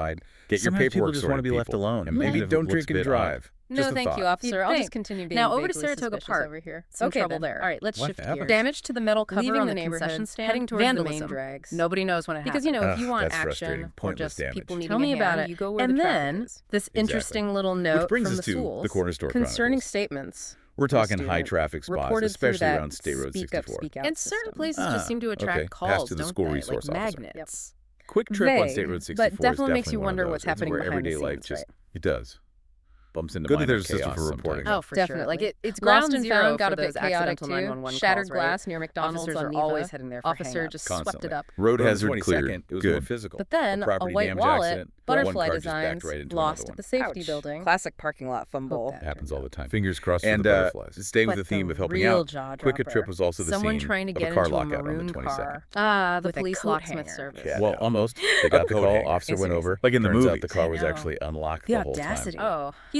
ride. Get your Sometimes people paperwork just sorted, want to be left people. alone. And even maybe if it don't looks drink a and bit drive. No, Just a thank you, thought. officer. You'd I'll just think. continue being Now over to vaguely Saratoga suspicious Park. over here. Some Okay, trouble then. there. All right, let's What shift happened? gears. Damage to the metal cover Leaving on the the concession neighborhood, stand. heading towards Vandalism. the main drags. Nobody knows when it Because, happened. if you want That's action frustrating. or Pointless just damage. people needing Tell me a about hand, it. you go where And the then traffic is. this Exactly. interesting little note Which brings from us the to schools the corner store Concerning chronicles. statements. We're talking student high traffic spots, reported through especially that around State Road speak up, 64. speak out And certain system. places just seem to attract okay. Pass calls, to the don't school they? resource like officer. magnets. Quick trip on Vague, State Road 64 but definitely is makes you one of wonder those. what's It's happening where behind the everyday life scenes, just right? it does. Bumps into Good that minor there's a system chaos for sometimes. reporting. Oh, for sure. Definitely. Like It's lost ground and zero found got for a bit those chaotic accidental too. 911 Shattered calls, right? glass near McDonald's Officers on are Neva. always heading there for Officer hang-ups. just Constantly. swept it up. Road But on the hazard 22nd, cleared. it was Good. more physical. But then a property white damage wallet, accident. butterfly One car just backed designs, right into lost another at the one. safety Ouch. building. Classic parking lot fumble. that Happens all the time. Fingers crossed for And the butterflies. staying with But the theme the of helping real out, Quick jaw-dropper, Trip was also the Someone scene trying to of get a car into a lockout on the maroon 22nd. car. The with a police coat locksmith hanger. service. Yeah. Well, almost. They got the coat call, hanger. officer went Seriously. over. Like in the Turns out movies. the car was I know. actually unlocked The the whole audacity. time. Oh, He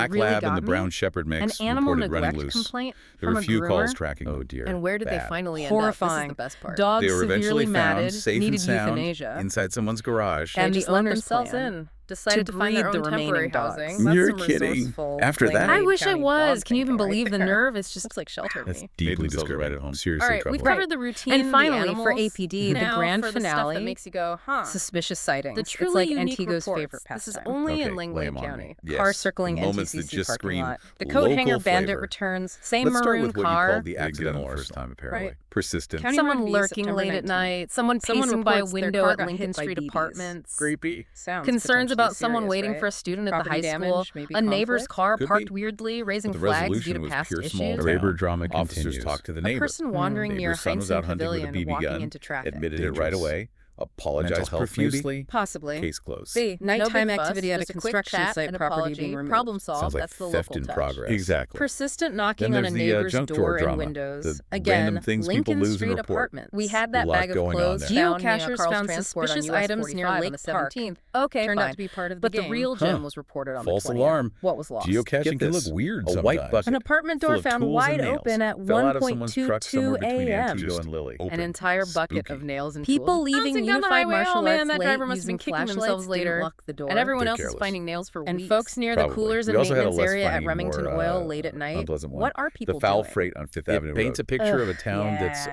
black really lab and the got me? brown shepherd An mix animal reported running neglect loose. complaint There were from a few calls groomer? tracking them. Oh dear. And where did they Bad. finally end up? This Horrifying. is the best part. Dogs They were severely eventually matted, found safe needed and sound euthanasia. inside someone's garage. And They the just let owners themselves plan in. Decided to find breed their the own remaining temporary dogs. housing. That's You're some kidding. resourceful After that? Langlade I wish I County was. dog Can you even thinking believe right the there. nerve? It's just like shelter That's me. deeply Made themselves disturbing. right at home. Seriously All right, we've troubling. covered the routine, And finally, the for animals. APD, the Now grand for the stuff finale, that makes you go, huh? suspicious sightings. The It's truly like unique Antigo's reports. favorite This is pastime. only Okay, in lay Langlade 'em on County. me. Yes, Car circling the moments NTCC that just parking scream lot. The coat hanger local bandit flavor. returns. Same Let's start maroon with what car. you call the Didn't get it accidental the first first. time, apparently. Right. Persistent. County Someone Review, lurking September late at 19th. night. Someone Someone pacing by a reports their window car at got Lincoln hit by Street BBs. Apartments. Creepy. Sounds Concerns about potentially someone serious, waiting right? for a student at the Property high damage, school. maybe A neighbor's conflict. car Could parked be. weirdly, raising But the flags due resolution to was past pure small issues. The town. Raber drama Officers continues. talked to the A neighbor. person wandering near Neighbor's son Heinz was out hunting with a Pavilion BB walking gun. into traffic. Admitted it right away. Apologize Mental health, maybe? profusely. Possibly. Case closed. C. Nighttime no big fuss, activity at a just quick construction chat, site an property apology, being removed. problem solved. Sounds like That's the theft local in touch. progress. Exactly. Persistent knocking Then on a there's the, neighbor's junk door and drama, windows. the Again, random things people Lincoln lose and Street report. apartments. We had A that lot bag of going on clothes there. found near Geocachers Carl's found Transport suspicious on US items near 45 Lake on the Park. 17th. Okay, Turned fine. out to be part of the But game. the real gem was reported on False the 20th. alarm. What was lost? Get Geocaching can this, look weird a sometimes. white bucket An apartment full door of found tools wide and nails open at fell out of someone's truck somewhere 1:22 between a.m. Antigo and Lily. An Open. entire bucket Spooky. of nails and People tools. leaving Bouncing down the unified highway, martial oh man, arts that late driver must have been using kicking flashlights themselves didn't later. lock the door. And everyone They're else careless. is finding nails for And weeks. folks near the Probably. coolers We and also had a maintenance less area at funny, Remington more, Oil late at night. unpleasant one. What are people The foul doing? freight on Fifth It Avenue paints a Road. picture of a town that's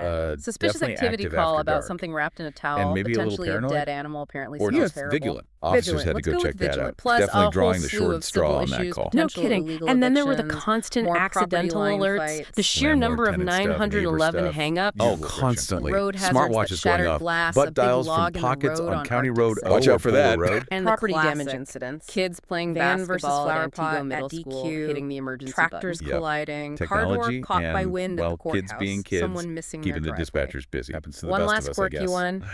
Suspicious definitely activity active call after about dark. something wrapped in a towel, And maybe a little potentially a paranoid. dead animal. Apparently Or smells just terrible. vigilant. Officers Vigilant. had to Let's go go check with that vigilant. out. Plus, Definitely a drawing whole the slew short of straw civil on that issues, call. No potential kidding. illegal And then there were the evictions, constant more accidental property line alerts, fights, the sheer number of landlord-tenant stuff, neighbor 911 stuff. hang-ups. Oh, Usual friction. constantly. road hazards Smartwatches that shattered going off. glass, Butt a big dials log from in the pockets road on County Arctic Road. Circle. Watch out for Polo that. Road. And Property the damage classic incidents. kids playing Van versus basketball flower at Antigo pot Middle at School, DQ, hitting the emergency tractors button. Yep. colliding, car Technology door caught by and, wind well, at the courthouse, kids being kids, someone missing keeping the their driveway. dispatchers busy. Happens to the One best last of us, quirky I guess. one.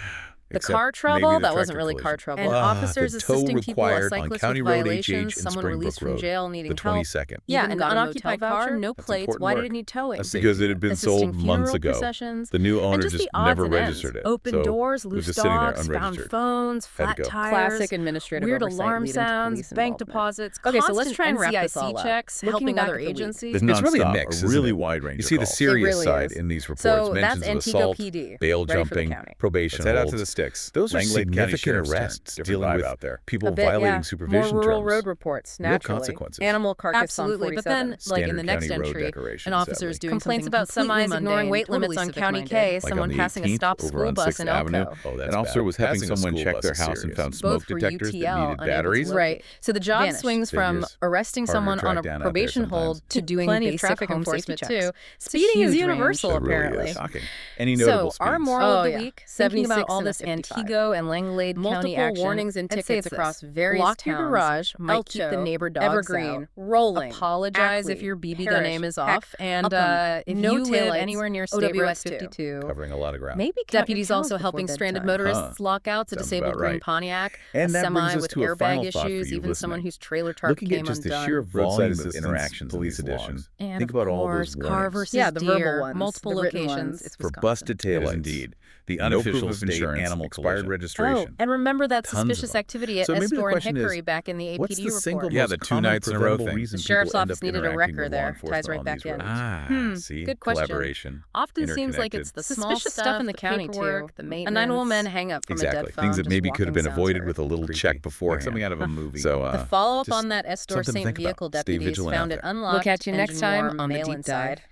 The Except car maybe trouble, the that wasn't tractor really car collision. trouble. And officers the tow assisting people, a required on cyclist County with Road violations, HH in someone Springbrook released from Road, jail needing the help. 22nd. Yeah, Even an got a unoccupied motel car, voucher? no That's plates. important Why work. did it need towing? Because it had been sold Assisting months funeral ago. processions, The new owner and just just the odds never and ends. registered it. Open so doors, it was loose just sitting there dogs, found unregistered. phones, Had to flat go. tires, Classic administrative weird oversight alarm lead into sounds, police bank involvement. deposits. Okay, so let's constant try and wrap this NCIC all up. checks, Looking helping back other at the week. agencies. It's really a nonstop, mix, a isn't really it? wide range You of see the calls. serious really side is. in these reports. So mentions that's of Antigo assault, PD. bail Ready for the jumping, county. probation Let's head out holds. to the sticks. Those are Langlade County significant Sheriff's turn. arrests Different dealing vibe with out there. people A bit, violating yeah. supervision More rural terms. road reports, Real naturally. consequences. Animal carcass Absolutely, on but 47. then, like in Standard the next County road entry, decorations, an officer is sadly. doing Complaints something about completely semis ignoring mundane, weight limits totally on County civic-minded. K, Like someone on the passing a 18th stop over school on bus 6th in Avenue. Elko. Oh, that's An officer bad. was having Passing a someone school check bus their is house and serious. found Both smoke for detectors that UTL, needed unable to batteries. locate. Right. So the job Vanished. swings from Figures. arresting Harder to someone track on a down out there probation sometimes. hold to doing plenty of basic traffic home enforcement, safety checks. too. It's a Speeding is huge universal, range. It really apparently. is. Shocking. Any notable So, our speeds? moral Oh, of the yeah. week, thinking 76 about all and a this 55. Antigo and Langlade County Multiple action, warnings and I'd say tickets it's across this. various Lock your towns. garage, might keep the Elko, neighbor dogs Evergreen, out. Rolling, Apologize if Ackley, your BB gun Parrish, aim is Peck, off. And Upham, if no you live taillights, anywhere near State Road OWS 2. 52, Covering a lot of ground. maybe Deputies count your also cows helping before stranded bedtime. motorists lock out a Sounds disabled about green right. Pontiac, And a that brings semi us with to a final airbag thought for issues, you even someone listening. whose trailer tarp Looking came at just the undone. sheer Roadside volume of assistance interactions in police these edition. logs. And Think of about all those course, car warnings. versus Yeah, the verbal deer, ones, multiple the written locations. ones. It's For Wisconsin. busted taillights. Indeed. The No unofficial proof of state insurance, animal expired collision. registration. Oh, and remember that Tons of suspicious them. activity at So maybe the Estor and question is, Hickory back in the APD What's the report. single Yeah, most the 2 common nights in a row preventable thing. reason The sheriff's people end office up needed a interacting wrecker with there. law Ties enforcement right on back these in. roads? See? Good question. Collaboration. Often seems like interconnected. it's the Suspicious small stuff stuff in the county, paperwork, too. the A maintenance. 911 hang-up from a Exactly. dead phone. Things that just maybe could have walking been sounds avoided very with a little creepy. check Like beforehand. something out of a movie. So, The follow-up just on that Estor something to St. think about. Vehicle Stay deputies vigilant out found it there. unlocked. We'll catch you next engine time warm, on The mail Deep inside. Dive.